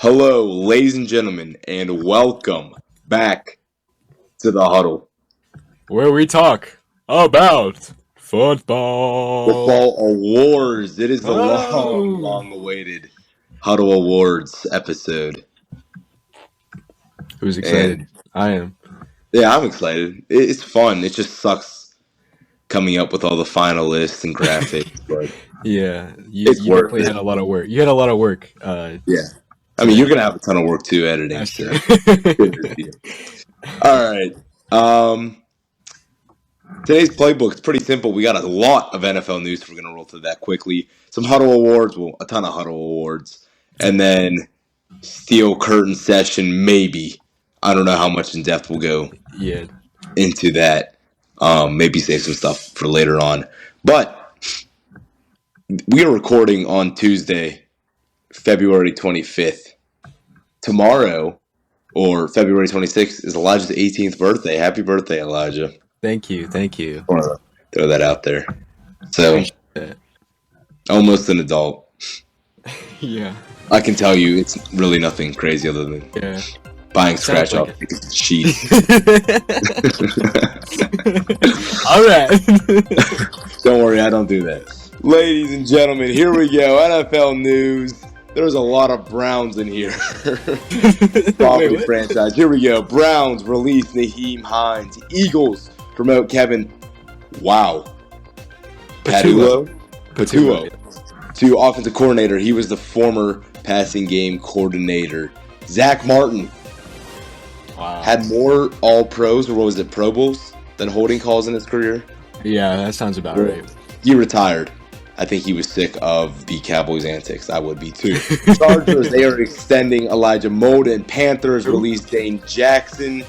Hello, ladies and gentlemen, and welcome back to the Huddle. Where we talk about football. Football Awards. It is the Oh. long-awaited Huddle Awards episode. Who's excited? And, I am. yeah, I'm excited. It's fun. It just sucks coming up with all the finalists and graphics, but Yeah, it's you worth definitely it. had a lot of work. You had a lot of work. Yeah. I mean, you're going to have a ton of work, too, editing. That's So. true. Good with you. All right. Today's playbook is pretty simple. We got a lot of NFL news, so we're going to roll through that quickly. Some Huddle Awards, well, a ton of Huddle Awards. And then Steel Curtain Session, maybe. I don't know how much in depth we'll go into that. Maybe save some stuff for later on. But we are recording on Tuesday, February 25th. Tomorrow, or February 26th, is Elijah's 18th birthday. Happy birthday, Elijah. Thank you. I want to throw that out there. So, almost an adult. Yeah. I can tell you it's really nothing crazy other than buying scratch-off sheets. All right. Don't worry, I don't do that. Ladies and gentlemen, here we go. NFL news. There's a lot of Browns in here. Property franchise. Here we go. Browns release Nyheim Hines. Eagles promote Kevin. Wow. Patullo to offensive coordinator. He was the former passing game coordinator. Zach Martin had more All-Pros, or what was it, Pro Bowls, than holding calls in his career. Yeah, that sounds about right. He retired. I think he was sick of the Cowboys' antics. I would be too. Chargers, they are extending Elijah Molden. Panthers release Dane Jackson.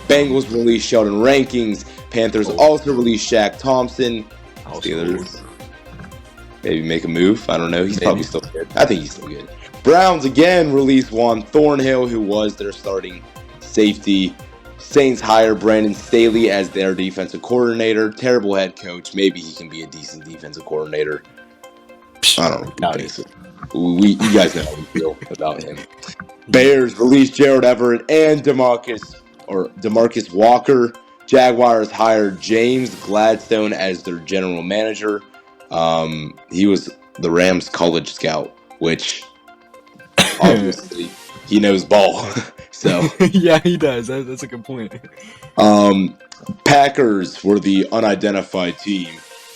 Bengals release Sheldon Rankings. Panthers also release Shaq Thompson. Steelers maybe make a move. I don't know. He's probably still good. I think he's still good. Browns again release Juan Thornhill, who was their starting safety. Saints hire Brandon Staley as their defensive coordinator. Terrible head coach. Maybe he can be a decent defensive coordinator. I don't know. You guys know how we feel about him. Bears release Gerald Everett and DeMarcus Walker. Jaguars hired James Gladstone as their general manager. He was the Rams college scout, which obviously he knows ball. So yeah, he does. That's a good point. Packers were the unidentified team.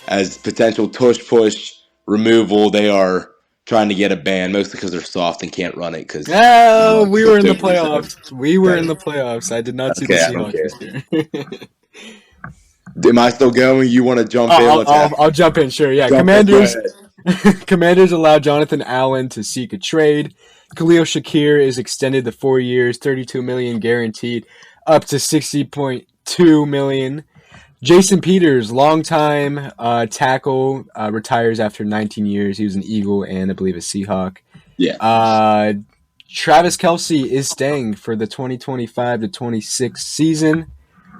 As potential tush-push removal, they are trying to get a ban, mostly because they're soft and can't run it. We were in the playoffs. We were in the playoffs. I did not see the Seahawks this year. Am I still going? You want to jump in? I'll jump in, sure. Yeah, Commanders allow Jonathan Allen to seek a trade. Khalil Shakir is extended to 4 years, $32 million guaranteed, up to $60.2 million. Jason Peters, longtime tackle, retires after 19 years. He was an Eagle and I believe a Seahawk. Yeah. Travis Kelce is staying for the 2025-26 season.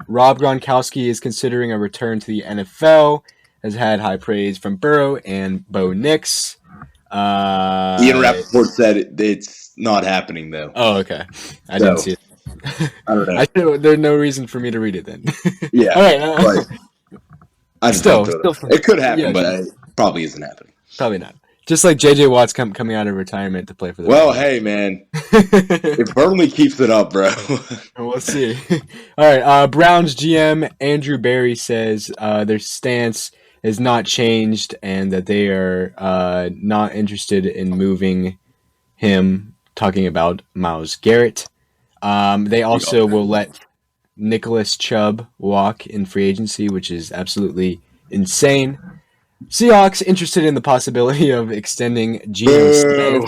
Rob Gronkowski is considering a return to the NFL. Has had high praise from Burrow and Bo Nix. Ian Rappaport said it's not happening, though. Oh, okay. I didn't see it. I don't know. There's no reason for me to read it then. Yeah. All right. I just it could happen, but it probably isn't happening. Probably not. Just like J.J. Watt's coming out of retirement to play for the Well, hey, man. If Burnley keeps it up, bro. We'll see. All right. Browns GM Andrew Berry says their stance has not changed and that they are not interested in moving him, talking about Myles Garrett. They also will let Nicholas Chubb walk in free agency, which is absolutely insane. Seahawks interested in the possibility of extending GM Smith.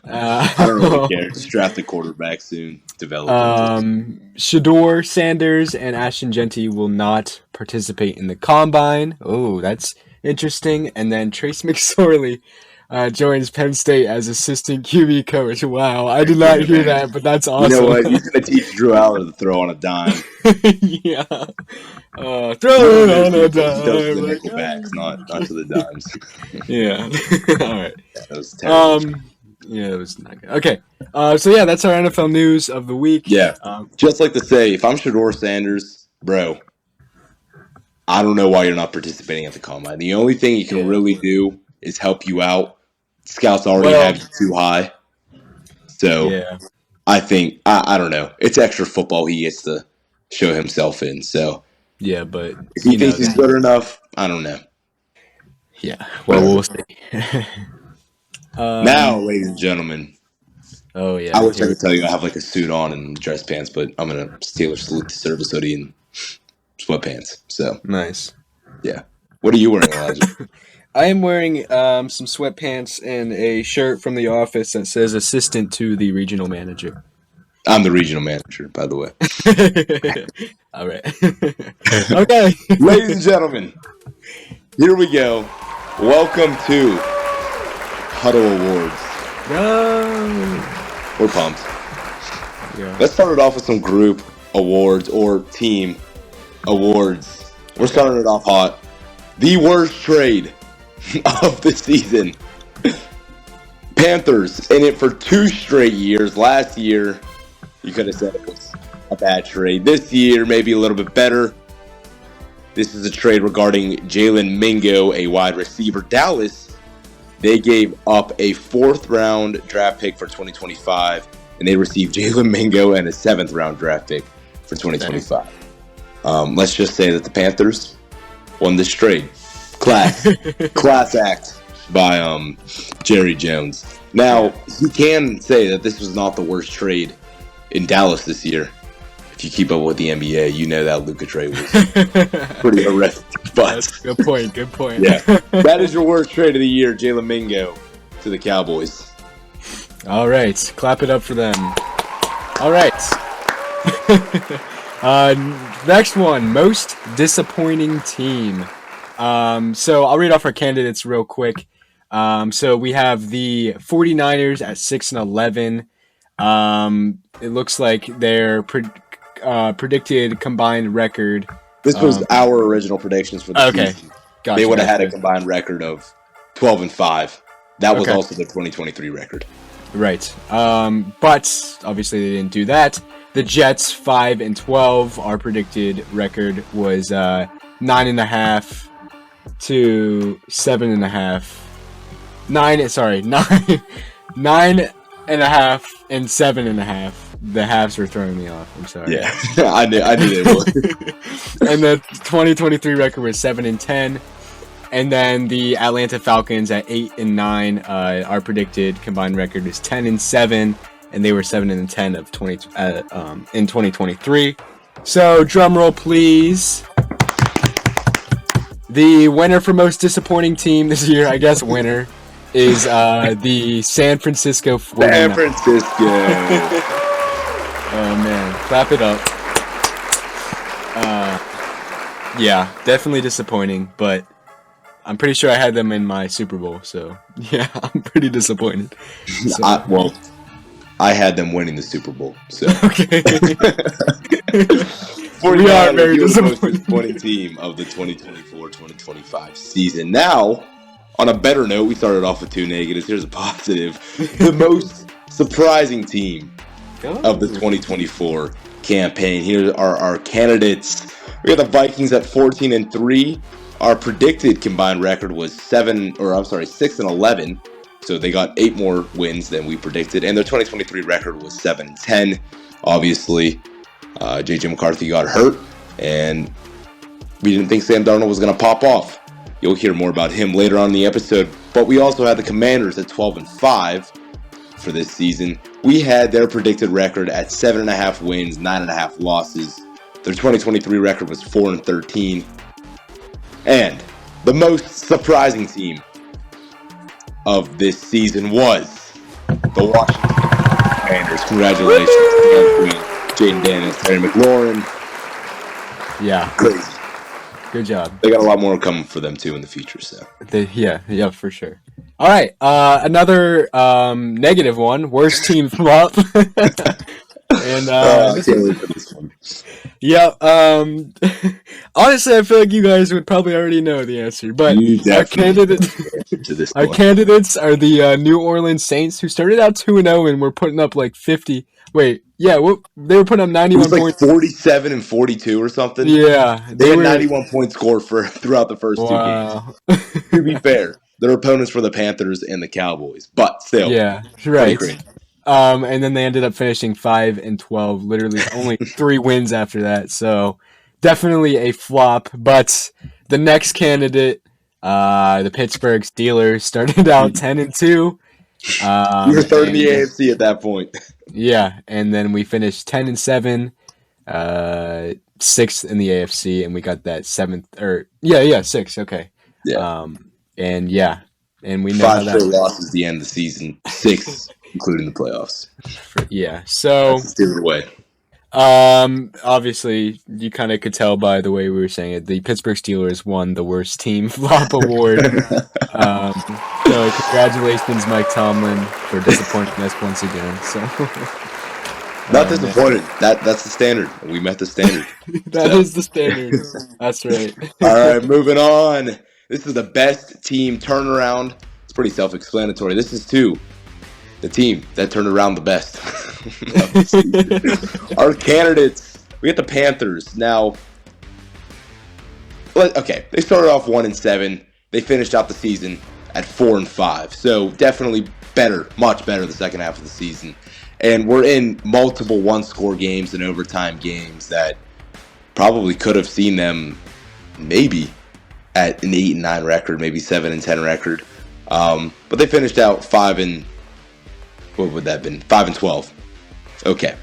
I don't really care. Just draft a quarterback soon. Shador Sanders and Ashton Genty will not participate in the combine. Oh, that's interesting. And then Trace McSorley joins Penn State as assistant QB coach. Wow, I did not hear that, but that's awesome. You know what? He's going to teach Drew Aller to throw on a dime. Yeah. Throw it on a dime. He does the nickelbacks, not to the dimes. Yeah. All right. Yeah, that was terrible. it was not good. Okay, so yeah, that's our NFL news of the week. Yeah, just like to say, if I'm Shador Sanders, bro, I don't know why you're not participating at the combine. The only thing he can really do is help you out. Scouts already have you too high, so I think I don't know. It's extra football he gets to show himself in. So yeah, but if he thinks he's good enough, I don't know. Yeah, well, we'll see. Now, ladies and gentlemen. Oh yeah. I wish I could tell you I have like a suit on and dress pants, but I'm gonna tailor salute to service hoodie and sweatpants. So nice. Yeah. What are you wearing, Elijah? I am wearing some sweatpants and a shirt from the office that says assistant to the regional manager. I'm the regional manager, by the way. All right. Okay. Ladies and gentlemen, here we go. Welcome to Huddle Awards. No. We're pumped. Yeah. Let's start it off with some group awards or team awards. We're starting it off hot. The worst trade of the season. Panthers in it for 2 straight years. Last year, you could have said it was a bad trade. This year, maybe a little bit better. This is a trade regarding Jalen Mingo, a wide receiver. Dallas, they gave up a 4th-round draft pick for 2025, and they received Jalen Mingo and a 7th-round draft pick for 2025. Let's just say that the Panthers won this trade. Class act by Jerry Jones. Now, you can say that this was not the worst trade in Dallas this year. If you keep up with the NBA, you know that Luka trade was pretty horrific. But good point. Yeah, that is your worst trade of the year, Jalen Mingo to the Cowboys. All right, clap it up for them. All right. Next one, most disappointing team. So I'll read off our candidates real quick. So we have the 49ers at 6-11. It looks like their predicted combined record. This was our original predictions for the season. Gotcha, they would have had a combined record of 12-5. That was also the 2023 record. Right. But obviously they didn't do that. The Jets 5-12. Our predicted record was 9.5 to 7.5. 9.5 and 7.5. The halves were throwing me off. I'm sorry. Yeah, I knew they would. And the 2023 record was 7-10. And then the Atlanta Falcons at 8-9. Our predicted combined record is 10-7, and they were 7-10 in 2023. So drum roll, please. The winner for most disappointing team this year, I guess winner, is the San Francisco 49ers. San Francisco. Oh man, clap it up. Yeah, definitely disappointing, but I'm pretty sure I had them in my Super Bowl, so yeah, I'm pretty disappointed. So. I had them winning the Super Bowl, so. Okay. We are very disappointing team of the 2024-2025 season. Now, on a better note, we started off with 2 negatives. Here's a positive. The most surprising team of the 2024 campaign. Here are our candidates. We got the Vikings at 14-3. Our predicted combined record was 6-11. So they got 8 more wins than we predicted. And their 2023 record was 7-10. Obviously, J.J. McCarthy got hurt. And we didn't think Sam Darnold was going to pop off. You'll hear more about him later on in the episode. But we also had the Commanders at 12-5 for this season. We had their predicted record at 7.5 wins, 9.5 losses. Their 2023 record was 4-13. And the most surprising team of this season was the Washington Commanders. Congratulations to Jaden Daniels, Terry McLaurin. Yeah. Crazy. Good job. They got a lot more coming for them too in the future. So yeah, for sure. All right, another negative one. Worst team flop. And I this can't is wait for this one. yeah. Honestly, I feel like you guys would probably already know the answer, but You our definitely know candidate. the answer to this Our one. candidates are the New Orleans Saints, who started out 2-0 and were putting up like 50. Wait, yeah, they were putting up It was 91 like points. 47 and 42 or something. Yeah, They they had were. 91 point score for throughout the first two games. Wow. To be fair, their opponents were the Panthers and the Cowboys, but still, Yeah, pretty right. crazy. And then they ended up finishing 5-12, literally only 3 wins after that. So definitely a flop. But the next candidate, the Pittsburgh Steelers, started out 10-2. We were third in the And AFC at that point. yeah, and then we finished 10-7, sixth in the AFC, and we got that seventh or sixth. Okay, Yeah, and yeah, and we know how five that straight went. losses at the end of the season, six including the playoffs. Yeah, so That's the Steelers way. obviously you kind of could tell by the way we were saying it. The Pittsburgh Steelers won the worst team flop award. Um, so congratulations, Mike Tomlin, for disappointing us once again. So. Not Man. disappointed. That's the standard. We met the standard. That is the standard. That's right. All right, moving on. This is the best team turnaround. It's pretty self-explanatory. This is the team that turned around the best. Our candidates. We got the Panthers. Now, okay, they started off 1-7. They finished out the season at 4-5. So definitely better, much better the second half of the season. And we're in multiple one-score games and overtime games that probably could have seen them maybe at an 8-9 record, maybe 7-10 record. But they finished out 5-12. Okay.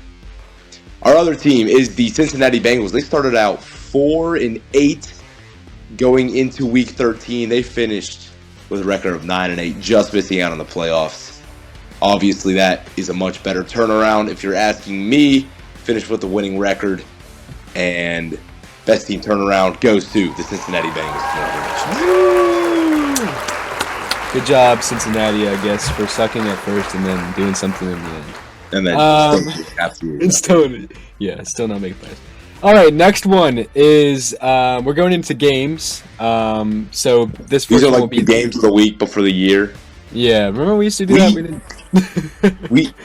Our other team is the Cincinnati Bengals. They started out 4-8 going into week 13. They finished with a record of 9-8, just missing out on the playoffs. Obviously, that is a much better turnaround. If you're asking me, finished with a winning record, and best team turnaround goes to the Cincinnati Bengals. Congratulations. Good job, Cincinnati, I guess, for sucking at first and then doing something in the end. And then absolutely, still not making playoffs. All right, next one is we're going into games. So this these are one will like be the games of the week, but for the year. Yeah, remember we used to do that. We didn't.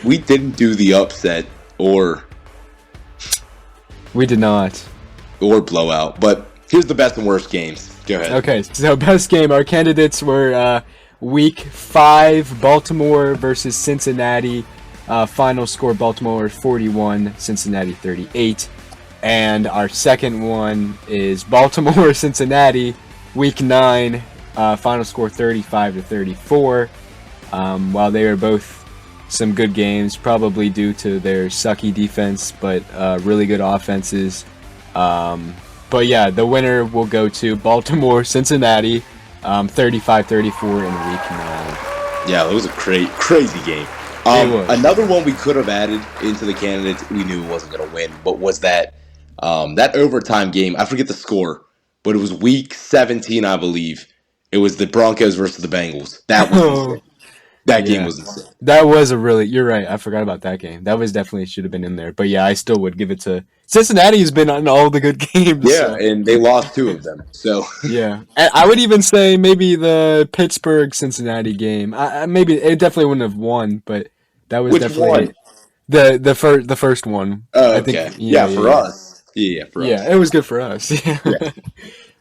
we didn't do the upset or we did not or blowout. But here's the best and worst games. Go ahead. Okay, so best game. Our candidates were Week 5, Baltimore versus Cincinnati. Final score: Baltimore 41, Cincinnati 38. And our second one is Baltimore Cincinnati, Week 9. Final score 35-34. While they are both some good games, probably due to their sucky defense, but really good offenses. But yeah, the winner will go to Baltimore Cincinnati, 35-34 in Week 9. Yeah, it was a crazy game. Another one we could have added into the candidates we knew wasn't going to win, but was that overtime game. I forget the score, but it was Week 17, I believe. It was the Broncos versus the Bengals. That was insane. That game was insane. That was you're right. I forgot about that game. That was definitely should have been in there. But yeah, I still would give it to Cincinnati. Has been on all the good games. Yeah, so. And they lost 2 of them. So yeah, and I would even say maybe the Pittsburgh Cincinnati game. Maybe it definitely wouldn't have won, but that was definitely one? The first one. Oh, okay. I think, for us. Yeah, for us. Yeah, it was good for us. Yeah.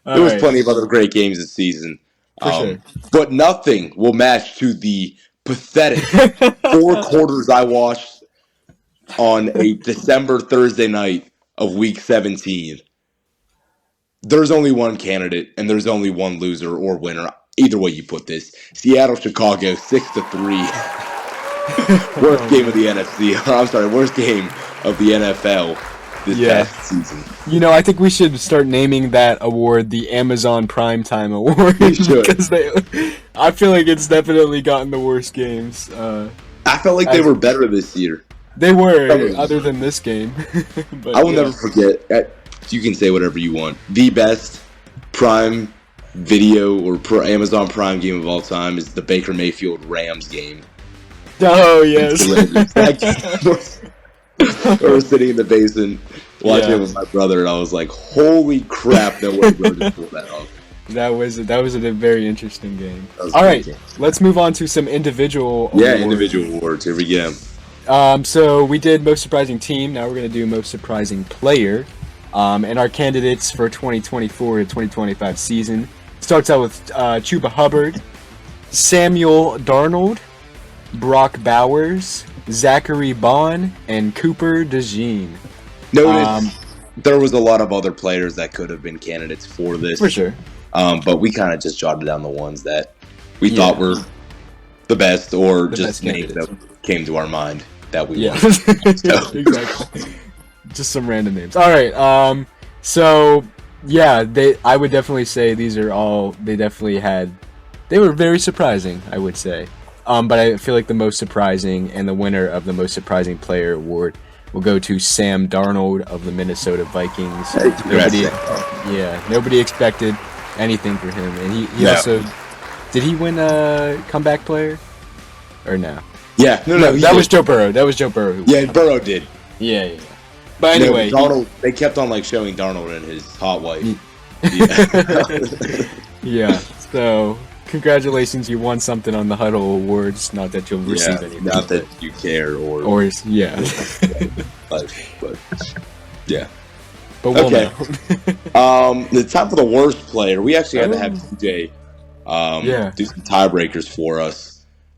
There was plenty of other great games this season. For sure. But nothing will match to the pathetic 4 quarters I watched on a December Thursday night of Week 17. There's only one candidate, and there's only one loser or winner. Either way you put this. Seattle-Chicago, 6-3. Worst game of the NFC. I'm sorry, worst game of the NFL this past season. You know, I think we should start naming that award the Amazon Primetime Award. We should. Because I feel like it's definitely gotten the worst games. I felt like they were better this year. They were, other than this game. But, I will never forget. You can say whatever you want. The best Prime Video or Amazon Prime game of all time is the Baker Mayfield Rams game. Oh, yes. That We were sitting in the basement watching it with my brother, and I was like, "Holy crap! No way, bro, just pulled that off." That was a very interesting game. All right, let's move on to some individual awards. Individual awards. Here we go. So we did most surprising team. Now we're gonna do most surprising player. And our candidates for 2024 to 2025 season starts out with Chuba Hubbard, Samuel Darnold, Brock Bowers, Zachary Bond, and Cooper DeJean. Notice there was a lot of other players that could have been candidates for this. For sure. But we kind of just jotted down the ones that we thought were the best, or the just names that came to our mind that we wanted. So. Exactly. Just some random names. All right. So yeah, I would definitely say these are all. They were very surprising, I would say. But I feel like the most surprising and the winner of the most surprising player award will go to Sam Darnold of the Minnesota Vikings. Nobody expected anything for him, and he also did he win a comeback player or no? Yeah, no, that was Joe Burrow. That was Joe Burrow. Burrow did. Yeah. But anyway, Darnold. They kept on showing Darnold and his hot wife. Yeah. So congratulations, you won something on the Huddle Awards. Not that you'll receive anything. Not that you care or yeah. but yeah. But we'll know. The time for the worst player. We actually had to have TJ do some tiebreakers for us.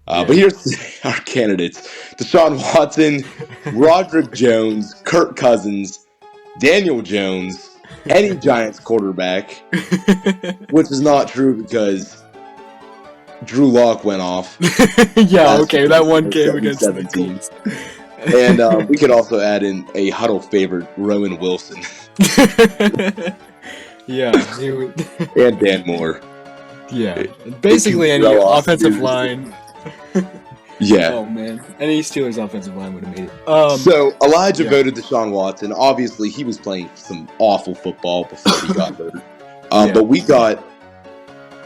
But here's our candidates: Deshaun Watson, Roderick Jones, Kirk Cousins, Daniel Jones, any Giants quarterback, which is not true because Drew Lock went off. That one game against the Colts. And we could also add in a Huddle favorite, Rowan Wilson. And Dan Moore. Yeah, basically any offensive line. Oh man, any Steelers offensive line would have made it. So Elijah voted Deshaun Watson. Obviously, he was playing some awful football before he got voted. But we got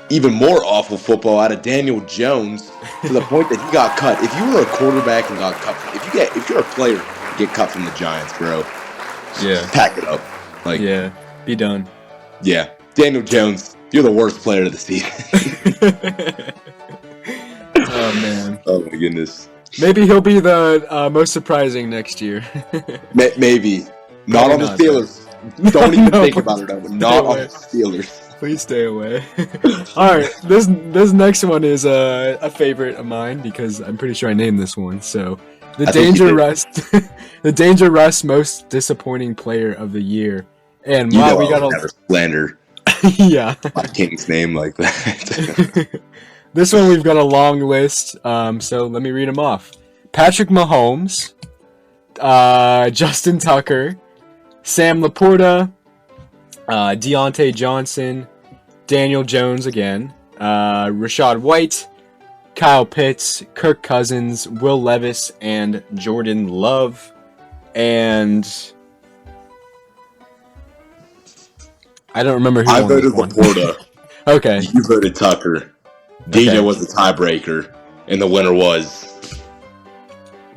even more awful football out of Daniel Jones to the point that he got cut. If you were a quarterback and got cut, if you're a player, and get cut from the Giants, bro. Pack it up. Be done. Yeah, Daniel Jones, you're the worst player of the season. Oh man. Oh my goodness. Maybe he'll be the most surprising next year. Maybe. Not on the Steelers. Don't even think about it. Not on the Steelers. Please stay away. All right, this next one is a favorite of mine because I'm pretty sure I named this one. So the Danger Russ most disappointing player of the year, and we got never slander. My king's name like that. This one we've got a long list. So let me read them off: Patrick Mahomes, Justin Tucker, Sam Laporta, Deontay Johnson, Daniel Jones again, Rachaad White, Kyle Pitts, Kirk Cousins, Will Levis, and Jordan Love. And I don't remember who I voted Laporta. Okay. You voted Tucker. DJ was the tiebreaker, and the winner was...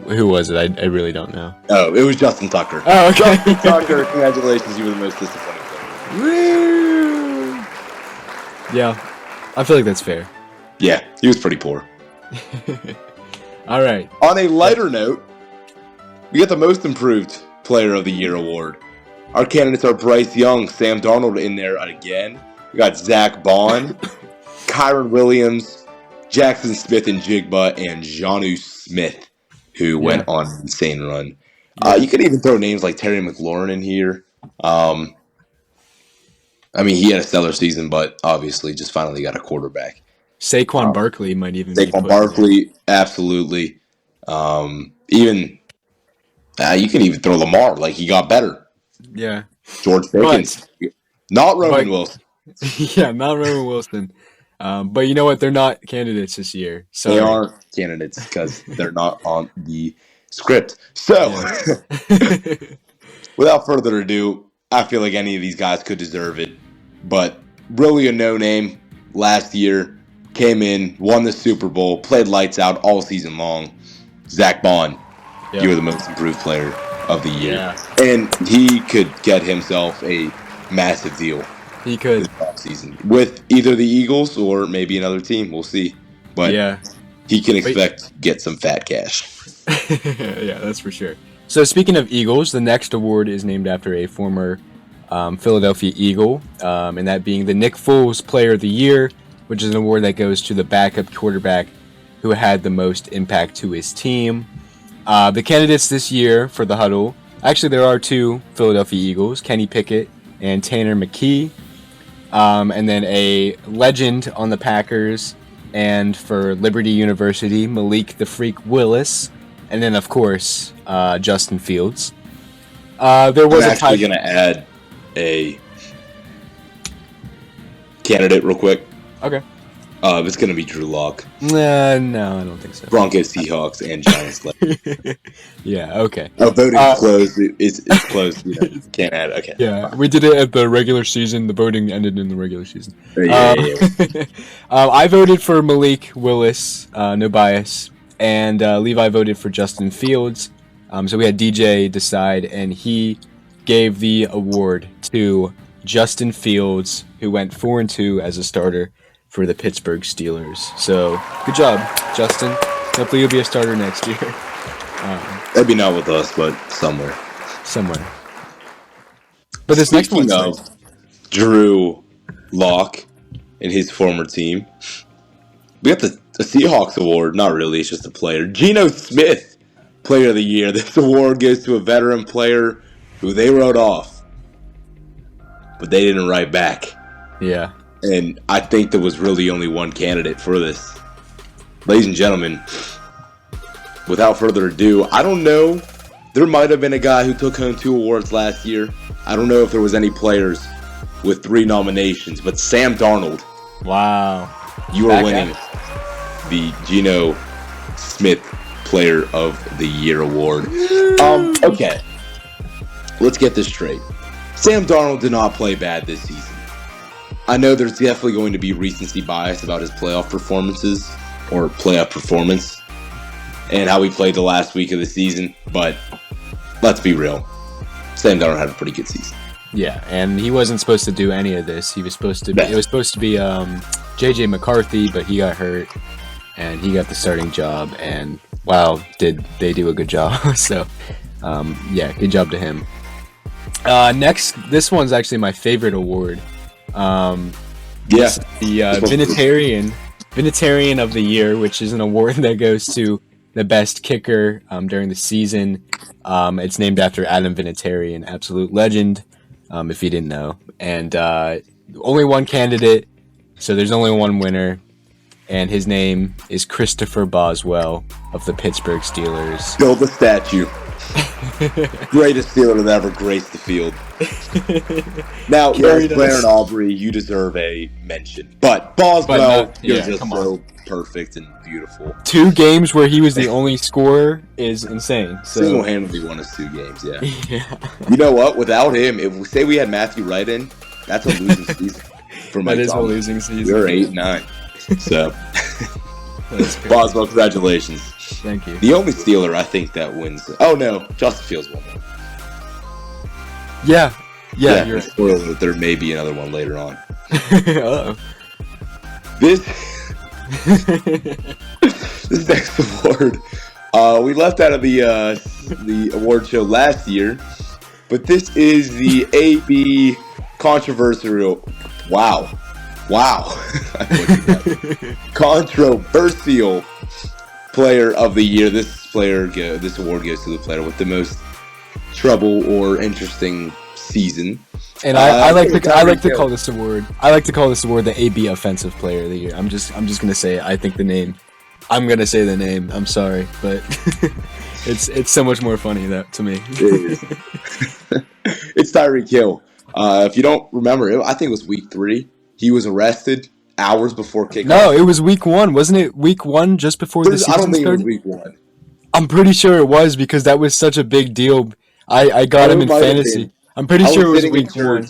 Who was it? I really don't know. Oh, it was Justin Tucker. Oh, okay. Justin Tucker, congratulations. You were the most disappointing player. Woo! Yeah, I feel like that's fair. Yeah, he was pretty poor. All right. On a lighter note, we got the Most Improved Player of the Year award. Our candidates are Bryce Young, Sam Darnold in there again. We got Zach Bond, Kyron Williams, Jackson Smith and Jigba, and Jonnu Smith, who went on an insane run. You could even throw names like Terry McLaurin in here. I mean, he had a stellar season, but obviously just finally got a quarterback. Saquon Barkley might even be Saquon Barkley, absolutely. Even you can even throw Lamar. Like, he got better. Yeah. George Pickens. Not Roman Wilson. Yeah, not Roman Wilson. But you know what? They're not candidates this year. So they aren't candidates because they're not on the script. So, without further ado, I feel like any of these guys could deserve it. But really a no-name last year. Came in, won the Super Bowl, played lights out all season long. Zach Bond, you were the most improved player of the year. Yeah. And he could get himself a massive deal He could. this offseason with either the Eagles or maybe another team. We'll see. But Yeah. he can expect to get some fat cash. Yeah, that's for sure. So speaking of Eagles, the next award is named after a former Philadelphia Eagle, and that being the Nick Foles Player of the Year, which is an award that goes to the backup quarterback who had the most impact to his team. The candidates this year for the Huddle, actually there are two Philadelphia Eagles, Kenny Pickett and Tanner McKee, and then a legend on the Packers and for Liberty University, Malik the Freak Willis, and then of course Justin Fields. There was I'm actually going to add a candidate real quick. Okay. It's going to be Drew Lock. No, I don't think so. Broncos, Seahawks, and Giants. Yeah, okay. Voting's closed. It's closed. You know, can't add. Okay. Yeah, we did it at the regular season. The voting ended in the regular season. Yeah. I voted for Malik Willis, no bias, and Levi voted for Justin Fields. So we had DJ decide, and he gave the award to Justin Fields, who went 4-2 as a starter for the Pittsburgh Steelers. So good job, Justin. Hopefully you'll be a starter next year. Maybe not with us, but somewhere. But this next Speaking one's of Drew Lock and his former team, we got the Seahawks award. Not really, it's just a player. Geno Smith, Player of the Year. This award goes to a veteran player who they wrote off, but they didn't write back. Yeah. And I think there was really only one candidate for this. Ladies and gentlemen, without further ado, I don't know. There might have been a guy who took home 2 awards last year. I don't know if there was any players with 3 nominations, but Sam Darnold. Wow. You are winning the Geno Smith Player of the Year award. Okay. Let's get this straight. Sam Darnold did not play bad this season. I know there's definitely going to be recency bias about his playoff performances or playoff performance and how he played the last week of the season, but let's be real. Sam Darnold had a pretty good season. Yeah, and he wasn't supposed to do any of this. He was supposed to be, it was supposed to be JJ McCarthy, but he got hurt and he got the starting job, and wow, did they do a good job. So yeah, good job to him. Next, this one's actually my favorite award. The Vinatierian of the Year, which is an award that goes to the best kicker during the season. It's named after Adam Vinatieri, an absolute legend, if you didn't know. And only one candidate, so there's only one winner, and his name is Christopher Boswell of the Pittsburgh Steelers. Build a statue. Greatest Steeler to ever grace the field. Now, yes, Blair and Aubrey, you deserve a mention. But Boswell, you're just so perfect and beautiful. 2 games where he was the only scorer is insane. So. Single-handedly won us 2 games, yeah. You know what? Without him, if we say we had Matthew Wright in, that's a losing season for Mike. That is a losing season. We're 8-9. So, Boswell, congratulations. Thank you. The only Steeler I think that wins. Oh no, Justin Fields won one. Yeah, you're right. Spoiler that there may be another one later on. Uh-oh. This next award, we left out of the award show last year, but this is the AB controversial. Wow. Controversial Player of the Year. This award goes to the player with the most trouble or interesting season. And I like to call this award. I like to call this award the AB Offensive Player of the Year. I'm just gonna say it. I think the name. I'm gonna say the name. I'm sorry, but it's so much more funny to me. It is. It's Tyreek Hill. If you don't remember, I think it was week 3. He was arrested hours before kickoff. No, it was week 1. Wasn't it week 1 just before the season started? I don't think it was week 1. I'm pretty sure it was because that was such a big deal. I got him in fantasy. I'm pretty sure it was week 1.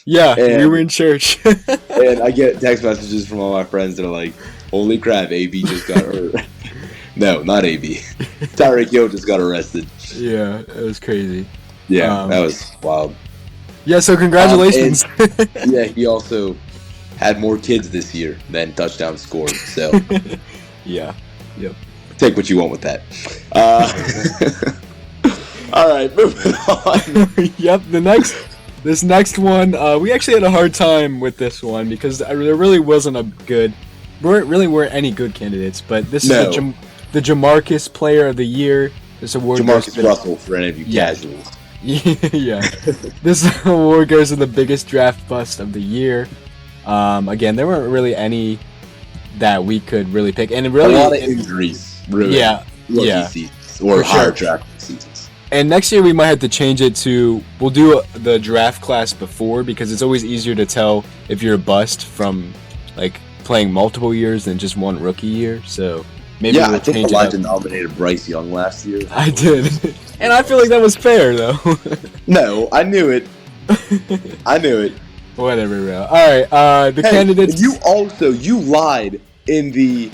Yeah, we were in church. And I get text messages from all my friends that are like, holy crap, AB just got hurt. No, not AB. Tyreek Hill just got arrested. Yeah, it was crazy. Yeah, that was wild. Yeah, so congratulations. Yeah, he also had more kids this year than touchdowns scored. So yeah, yep. Take what you want with that. All right, moving on. Yep, this next one, we actually had a hard time with this one because there really weren't any good candidates. But this is the Jamarcus Player of the Year. This award Jamarcus Russell for any of you casuals. Yeah, this award goes to the biggest draft bust of the year. Again, there weren't really any that we could really pick, and really a lot of injuries. Really, seasons or higher draft seasons. And next year we might have to change it to we'll do the draft class before because it's always easier to tell if you're a bust from like playing multiple years than just one rookie year. So maybe we'll I think change Elijah nominated Bryce Young last year. I did, and I feel like that was fair though. No, I knew it. Whatever, bro. All right, the candidates. You lied in the.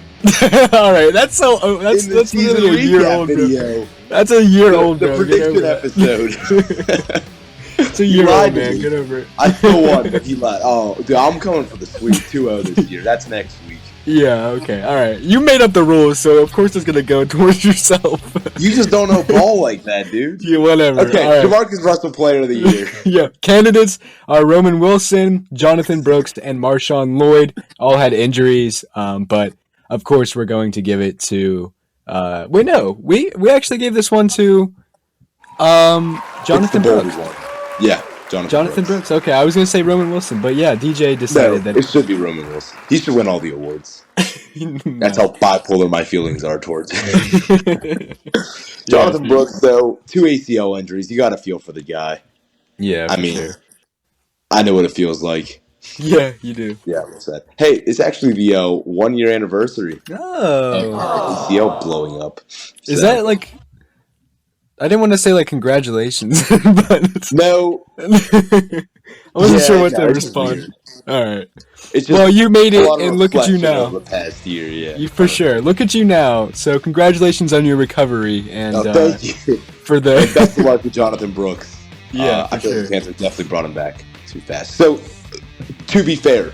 All right, that's really a year old video. That's a year old. The prediction episode. It's a year old, man. Get over it. I still won, but he lied. Oh, dude, I'm coming for the sweep 2-0 this year. That's next week. Yeah. Okay. All right. You made up the rules, so of course it's gonna go towards yourself. You just don't know ball like that, dude. Yeah. Whatever. Okay. Right. Jamarcus Russell Player of the Year. Yeah. Candidates are Roman Wilson, Jonathan Brooks, and Marshawn Lloyd. All had injuries, but of course we're going to give it to. Wait, no. We actually gave this one to Jonathan Brooks. Yeah. Jonathan Brooks. Okay, I was gonna say Roman Wilson, but yeah, DJ decided that it should be Roman Wilson. He should win all the awards. No. That's how bipolar my feelings are towards him. Jonathan Brooks, though, 2 ACL injuries. You got to feel for the guy. Yeah, I mean, sure. I know what it feels like. Yeah, you do. Yeah, what's that? Hey, it's actually the 1-year anniversary. Oh, ACL blowing up. Is that like? I didn't want to say like congratulations, but no, I wasn't sure what to respond. All right. Well, you made it, and look at you now. The past year, yeah. For sure. Look at you now. So congratulations on your recovery, and thank you for the and best of luck to Jonathan Brooks. Yeah, I feel like the cancer definitely brought him back too fast. So, to be fair,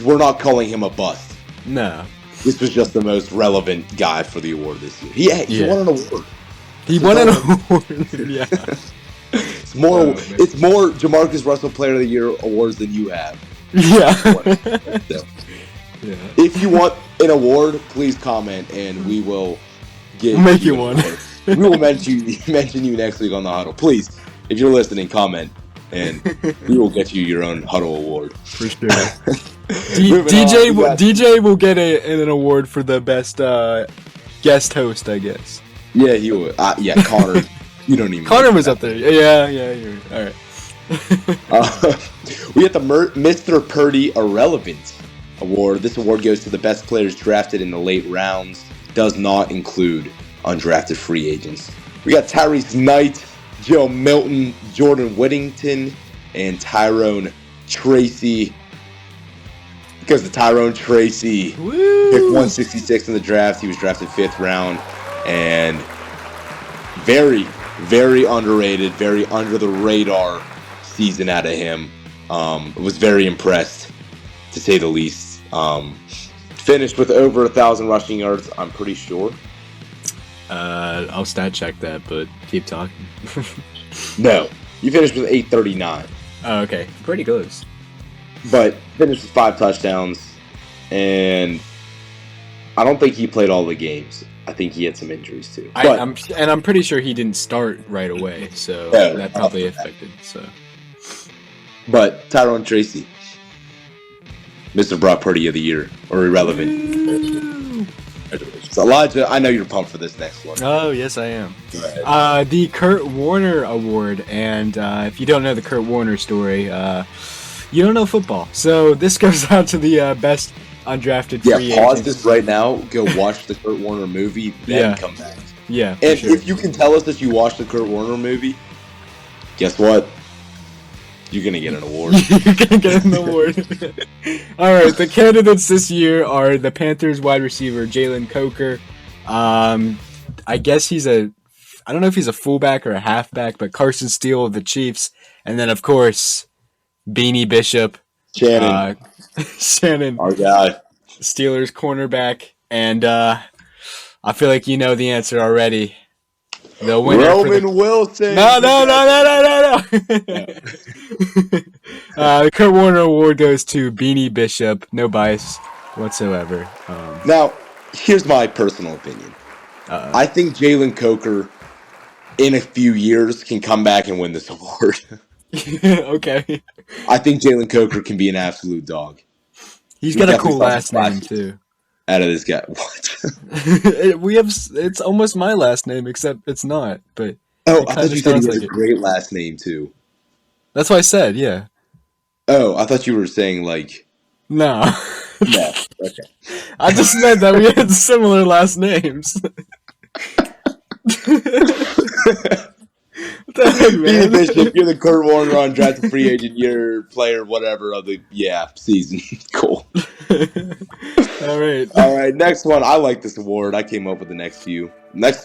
we're not calling him a bust. No. This was just the most relevant guy for the award this year. He won an award. He won an award. Yeah. It's more Jamarcus Russell Player of the Year awards than you have. Yeah. So, if you want an award, please comment and we will make you one. We will mention you next week on the Huddle. Please, if you're listening, comment and we will get you your own Huddle award. For sure. DJ will get an award for the best guest host, I guess. Yeah, he would. Connor. You don't even. Connor was up there. Yeah. You're all right. We have the Mr. Purdy Irrelevant Award. This award goes to the best players drafted in the late rounds. Does not include undrafted free agents. We got Tyrese Knight, Joe Milton, Jordan Whittington, and Tyrone Tracy. It goes to Tyrone Tracy. Woo! Picked 166 in the draft. He was drafted 5th round. And very, very underrated, very under the radar season out of him. Was very impressed, to say the least. Finished with over 1,000 rushing yards, I'm pretty sure. I'll stat check that, but keep talking. No, you finished with 839. Oh, okay, pretty close. But finished with 5 touchdowns, and I don't think he played all the games. I think he had some injuries too. I'm pretty sure he didn't start right away, so that probably affected. So, but Tyrone Tracy, Mr. Brock Purdy of the Year or irrelevant. So Elijah, I know you're pumped for this next one. Oh yes, I am. The Kurt Warner Award, and if you don't know the Kurt Warner story, you don't know football. So this goes out to the best undrafted free agent. Pause this right now. Go watch the Kurt Warner movie, then come back. Yeah, and if you can tell us that you watched the Kurt Warner movie, guess what? You're gonna get an award. You're gonna get an award. All right, the candidates this year are the Panthers wide receiver Jalen Coker, I guess he's I don't know if he's a fullback or a halfback, but Carson Steele of the Chiefs, and then of course Beanie Bishop, Shannon, uh, Shannon, our guy. Steelers cornerback, and I feel like you know the answer already. The winner Roman Wilson. No. The Kurt Warner Award goes to Beanie Bishop. No bias whatsoever. Now, here's my personal opinion. I think Jalen Coker, in a few years, can come back and win this award. Okay. I think Jalen Coker can be an absolute dog. He's got a cool last name, too. Out of this guy. What? It's almost my last name, except it's not. But I thought you said he has a great last name, too. That's what I said, yeah. Oh, I thought you were saying, like... No. No, okay. I just meant that we had similar last names. What the heck, man? Bishop, you're the Kurt Warner undrafted free agent year player, whatever, of the season. Cool. All right. Next one. I like this award. I came up with the next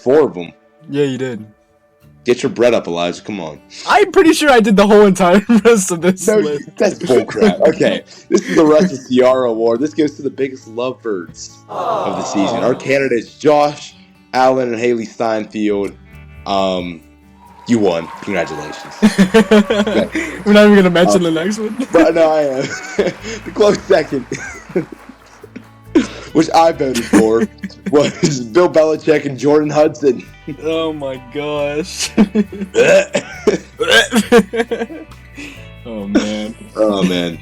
4 of them. Yeah, you did. Get your bread up, Elijah. Come on. I'm pretty sure I did the whole entire rest of this list. That's bullcrap. Okay, this is the Russell Ciara Award. This goes to the biggest lovebirds of the season. Our candidates, Josh Allen and Haley Steinfeld. You won. Congratulations. We're not even going to mention the next one. But no, I am. The close second, which I voted for, was Bill Belichick and Jordan Hudson. Oh my gosh. Oh man.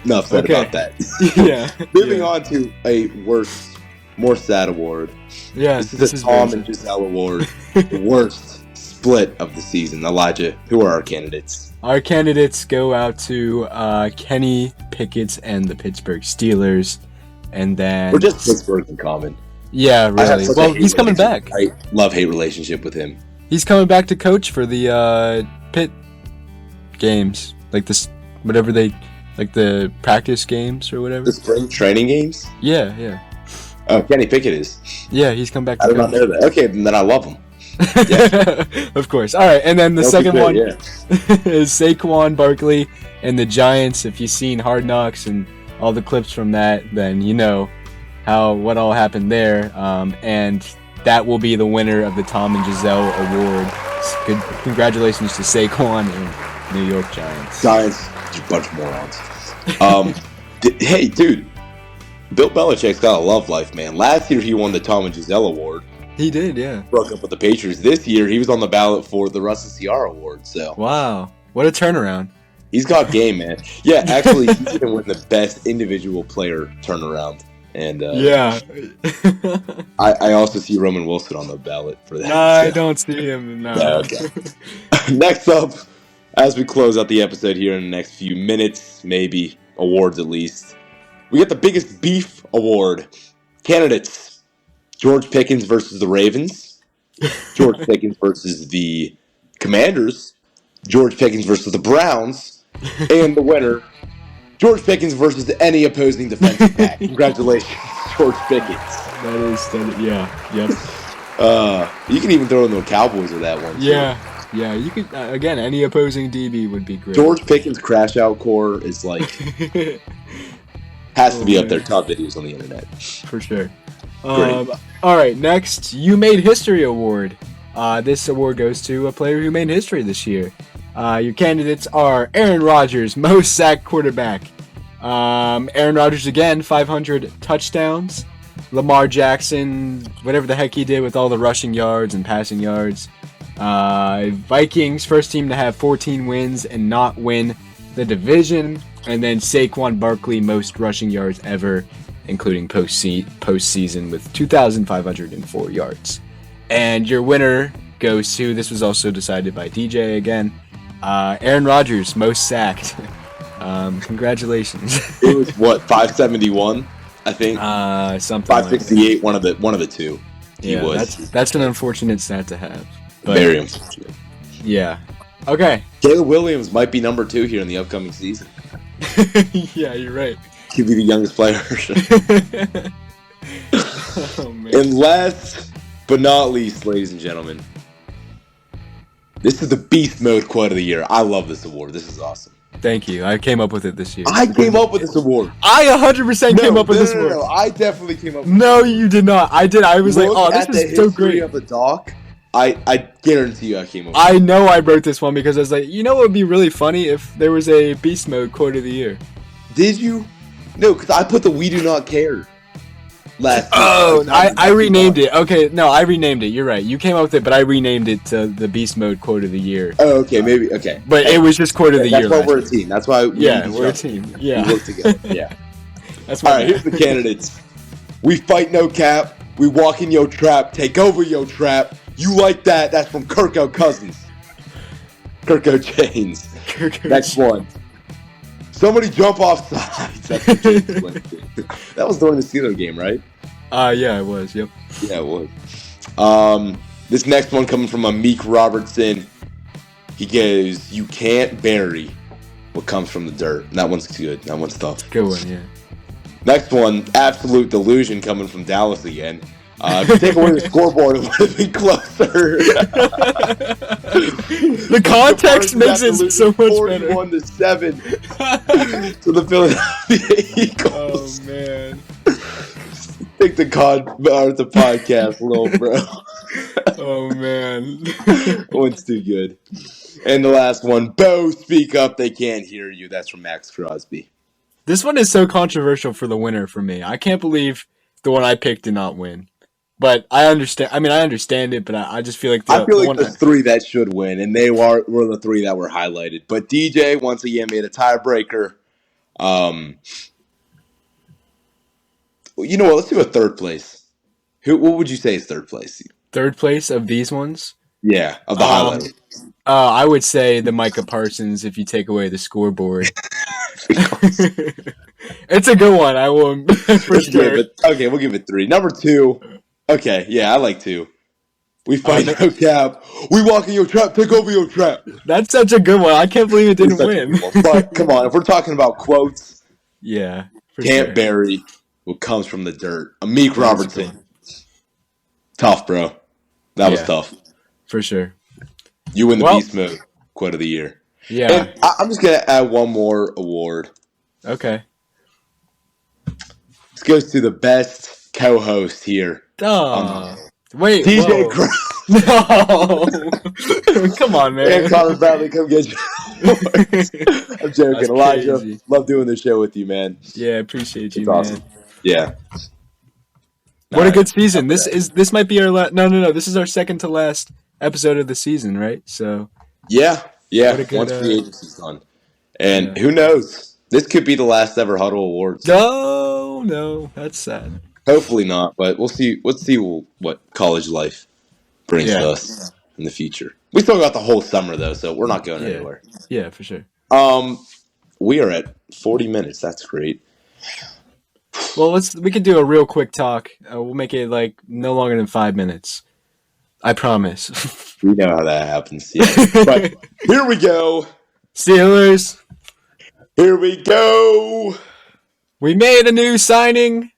Enough said about that. Yeah. Moving on to a worse, more sad award. Yeah, this is a Tom and Giselle Award. The worst split of the season. Elijah, who are our candidates? Our candidates go out to Kenny Pickett and the Pittsburgh Steelers, and then we're just Pittsburgh in common. Yeah, really. Well, he's coming back. I love-hate relationship with him. He's coming back to coach for the Pitt games, like this, whatever like the practice games or whatever. The spring training games. Yeah. Oh, Kenny Pickett is. Yeah, he's come back. I did not know that. Okay, then I love him. Yeah. Of course. All right, and then the second one is Saquon Barkley and the Giants. If you've seen Hard Knocks and all the clips from that, then you know what all happened there. And that will be the winner of the Tom and Giselle Award. Good, congratulations to Saquon and New York Giants. Giants, just a bunch of morons. Hey, dude, Bill Belichick's got a love life, man. Last year he won the Tom and Giselle Award. He did, yeah. Broke up with the Patriots. This year, he was on the ballot for the Russell Ciara Award. So wow, what a turnaround! He's got game, man. Yeah, actually, he's gonna win the best individual player turnaround. And yeah, I also see Roman Wilson on the ballot for that. I don't see him. No. Yeah, okay. Next up, as we close out the episode here in the next few minutes, maybe awards at least, we get the biggest beef award. Candidates. George Pickens versus the Ravens. George Pickens versus the Commanders. George Pickens versus the Browns. And the winner, George Pickens versus any opposing defensive back. Congratulations, George Pickens. Yep. You can even throw in the Cowboys with that one, too. Yeah, you could, again, any opposing DB would be great. George Pickens' crash out core is like, has to be up there, top videos on the internet. For sure. All right, next, You Made History Award. This award goes to a player who made history this year. Your candidates are Aaron Rodgers, most sacked quarterback. Aaron Rodgers again, 500 touchdowns. Lamar Jackson, whatever the heck he did with all the rushing yards and passing yards. Vikings, first team to have 14 wins and not win the division. And then Saquon Barkley, most rushing yards ever, including postseason with 2,504 yards. And your winner goes to, this was also decided by DJ again, Aaron Rodgers, most sacked. Congratulations. It was, 571, I think? Something 568, like one of the two. Yeah, that's an unfortunate stat to have. But, very unfortunate. Yeah. Okay. Caleb Williams might be number 2 here in the upcoming season. Yeah, you're right. He'll be the youngest player. Oh man. And last but not least, ladies and gentlemen, this is the Beast Mode Quote of the Year. I love this award. This is awesome. Thank you. I came up with it this year. I came up with this award. I 100% came up with this award. No, I definitely came up with No, you did not. I did. I was like, oh, this is so great. Of the doc, I guarantee you I came up with I know I wrote this one because I was like, you know what would be really funny if there was a Beast Mode Quote of the Year. Did you? No, because I put the We Do Not Care last Oh, I renamed it. Okay, no, I renamed it. You're right. You came up with it, but I renamed it to the Beast Mode Quote of the Year. Oh, okay, maybe. Okay. But it was just Quote of the Year. That's why we're a team. That's why we're a team. Yeah. We work together. Yeah. That's all right, here's the candidates. We fight no cap. We walk in your trap. Take over your trap. You like that? That's from Kirko Cousins. Kirko Chains. Next one. Somebody jump off sides. That's from James Lincoln. That was during the Steelers game, right? Yeah, it was. Yep. Yeah, it was. This next one coming from Meek Robertson. He goes, "You can't bury what comes from the dirt." And that one's good. That one's tough. Good one, yeah. Next one, Absolute Delusion coming from Dallas again. If you take away the scoreboard, it would have been closer. The context makes it so much better. 41-7 to the Philadelphia Eagles. Oh man! Take the podcast low, bro. Oh man! One's too good. And the last one, Bo, speak up. They can't hear you. That's from Max Crosby. This one is so controversial for the winner for me. I can't believe the one I picked did not win. But I understand. I mean, I understand it, but I just feel like there's three that should win, and they were the three that were highlighted. But DJ once again made a tiebreaker. You know what? Let's do a third place. What would you say is third place? Third place of these ones? Yeah, of the highlighted. I would say the Micah Parsons if you take away the scoreboard. It's a good one. I will for sure. Okay, we'll give it 3. Number 2. Okay, yeah, I like 2. We fight no cap. We walk in your trap. Take over your trap. That's such a good one. I can't believe it didn't win. But come on, if we're talking about quotes, yeah, can't bury what comes from the dirt. Meek Robertson. Tough, bro. That was tough. For sure. You win the Beast Mode Quote of the Year. Yeah. And I'm just going to add one more award. Okay. This goes to the best co-host here. Wait, DJ No. Come on, man. And Connor Bradley, come get you. I'm joking. That's Elijah, crazy. love doing this show with you, man. Yeah, appreciate you, It's man. awesome. Yeah. What a good season. This might be our last. No. This is our second to last episode of the season, right? So. Yeah. Good, once free agency's done. And who knows? This could be the last ever Huddle Awards. No, that's sad. Hopefully not, but we'll see. Let's see what college life brings to us in the future. We still got the whole summer though, so we're not going anywhere. Yeah, for sure. We are at 40 minutes. That's great. Well, we can do a real quick talk. We'll make it like no longer than 5 minutes. I promise. We know how that happens. Yeah. But here we go. Steelers. Here we go. We made a new signing.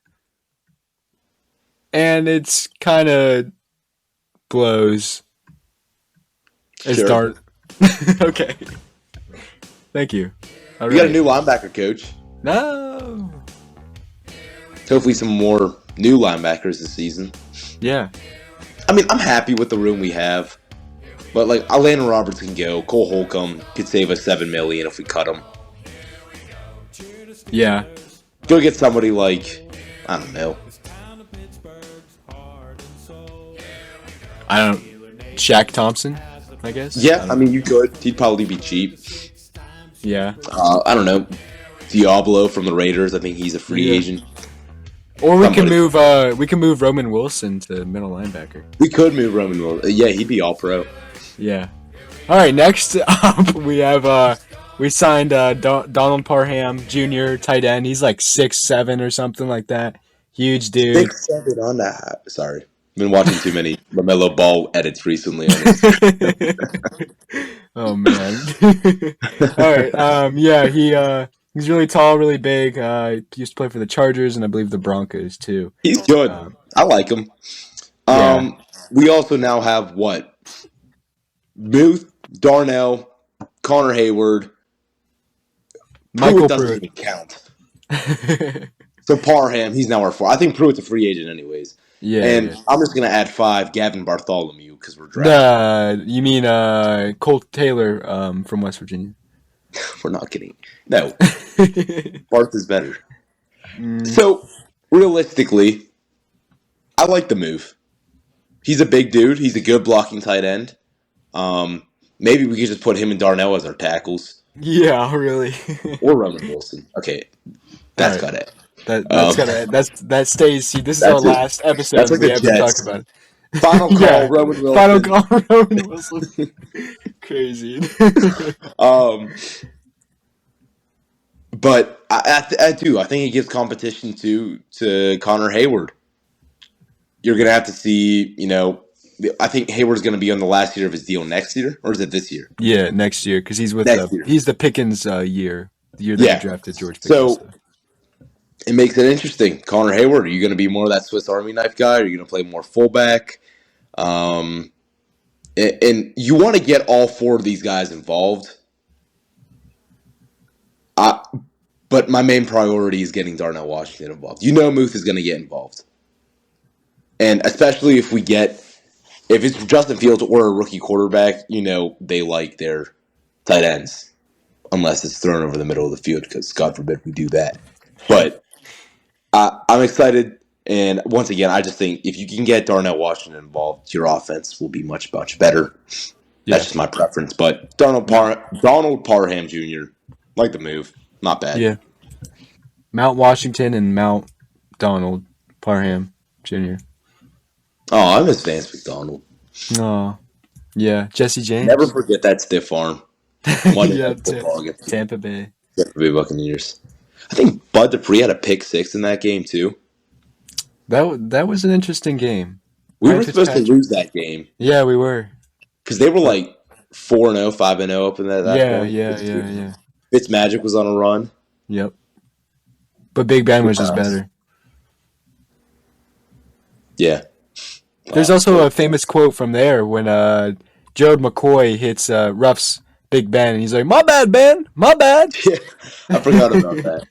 And it's kind of blows. It's dark. Okay. Thank you. We got a new linebacker coach. No. Hopefully some more new linebackers this season. Yeah. I mean, I'm happy with the room we have. But, like, Atlanta Roberts can go. Cole Holcomb could save us $7 million if we cut him. Yeah. Go get somebody like, I don't know. Shaq Thompson, I guess? Yeah, I mean, you could. He'd probably be cheap. Yeah. I don't know. Diablo from the Raiders. I think he's a free agent. Or we can move Roman Wilson to middle linebacker. We could move Roman Wilson. Yeah, he'd be all pro. Yeah. All right, next up we have we signed Donald Parham Jr. tight end. He's like 6'7" or something like that. Huge dude. 6'7" on that. Sorry. Been watching too many LaMelo Ball edits recently. Oh man. All right. Yeah, he's really tall, really big. He used to play for the Chargers and I believe the Broncos too. He's good. I like him. Yeah. We also now have what? Booth, Darnell, Connor Hayward. Pruitt Michael doesn't Pruitt. even count. So Parham, he's now our 4. I think Pruitt's a free agent anyways. And Yeah. I'm just going to add 5, Gavin Bartholomew, because we're drafting. You mean Colt Taylor from West Virginia? We're not kidding. No, Barth is better. Mm, So, realistically, I like the move. He's a big dude. He's a good blocking tight end. Maybe we could just put him and Darnell as our tackles. yeah, really. Or Roman Wilson. Okay, All that's right. got it. That stays. See, this is our That's it. last That's episode like we the ever talk Jets. about it. Final call, Yeah. Roman Final Wilson. call, Rowan Wilson. Crazy. But I do. I think it gives competition to Connor Hayward. You're going to have to see, I think Hayward's going to be on the last year of his deal next year, or is it this year? Yeah, next year because he's with Next year. he's the Pickens year, the year that we Yeah. drafted George Pickens. So it makes it interesting. Connor Hayward, are you going to be more of that Swiss Army knife guy? Are you going to play more fullback? And you want to get all 4 of these guys involved. But my main priority is getting Darnell Washington involved. Muth is going to get involved. And especially if it's Justin Fields or a rookie quarterback, they like their tight ends. Unless it's thrown over the middle of the field, because God forbid we do that. But I'm excited. And once again, I just think if you can get Darnell Washington involved, your offense will be much, much better. That's just my preference. But Donald Parham Jr., like the move. Not bad. Yeah. Mount Washington and Mount Donald Parham Jr. Oh, I miss Vance McDonald. Oh, yeah. Jesse James. Never forget that stiff arm. Monday Night Football against Tampa Bay. Tampa Bay Buccaneers. I think Bud Dupree had a pick 6 in that game, too. That was an interesting game. We were supposed to lose that game. Yeah, we were. Because they were like 4-0, 5-0 up in that point. Yeah. Fitzmagic was on a run. Yep. But Big Ben was just better. Yeah. There's also a famous quote from there when Gerald McCoy hits Ruff's Big Ben, and he's like, "My bad, Ben. My bad." Yeah, I forgot about that.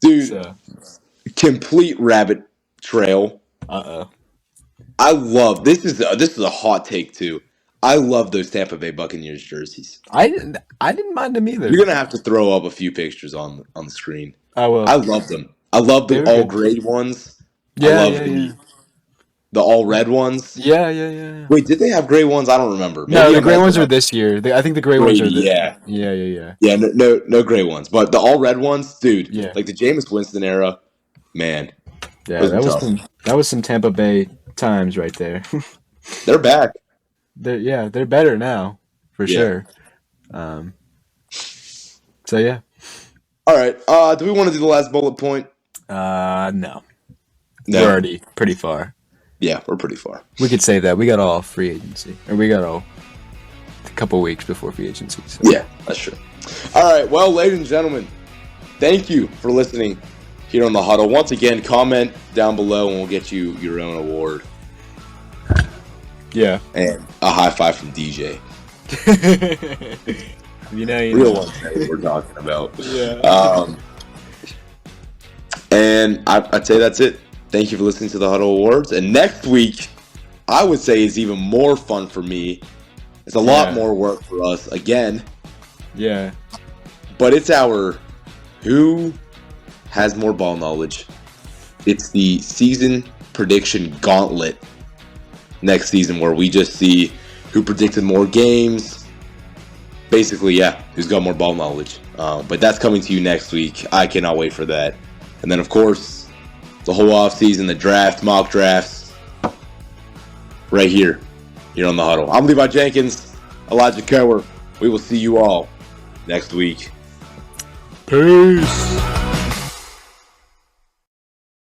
Dude, complete rabbit trail. I love this is a hot take too. I love those Tampa Bay Buccaneers jerseys. I didn't mind them either. You're gonna have to throw up a few pictures on the screen. I will. I love them. I love the all gray ones. Yeah, I love the all red ones. Yeah. Wait, did they have gray ones? I don't remember. Maybe the gray ones are this year. I think the gray ones are this year. Yeah. Yeah, no gray ones. But the all red ones, dude, yeah. like the Jameis Winston era, man. Yeah, that was some Tampa Bay times right there. They're back. They're better now, for sure. So yeah. All right. Do we want to do the last bullet point? No. We're already pretty far. Yeah, we're pretty far. We could say that. We got all free agency. Or we got all a couple weeks before free agency. So. Yeah, that's true. All right. Well, ladies and gentlemen, thank you for listening here on The Huddle. Once again, comment down below and we'll get you your own award. Yeah. And a high five from DJ. Real ones that we're talking about. Yeah. And I'd say that's it. Thank you for listening to the Huddle Awards. And next week, I would say is even more fun for me. It's a lot more work for us again. Yeah. But it's our Who Has More Ball Knowledge. It's the season prediction gauntlet next season where we just see who predicted more games. Basically, who's got more ball knowledge. But that's coming to you next week. I cannot wait for that. And then, of course, the whole offseason, the draft, mock drafts, right here on The Huddle. I'm Levi Jenkins, Elijah Cower. We will see you all next week. Peace.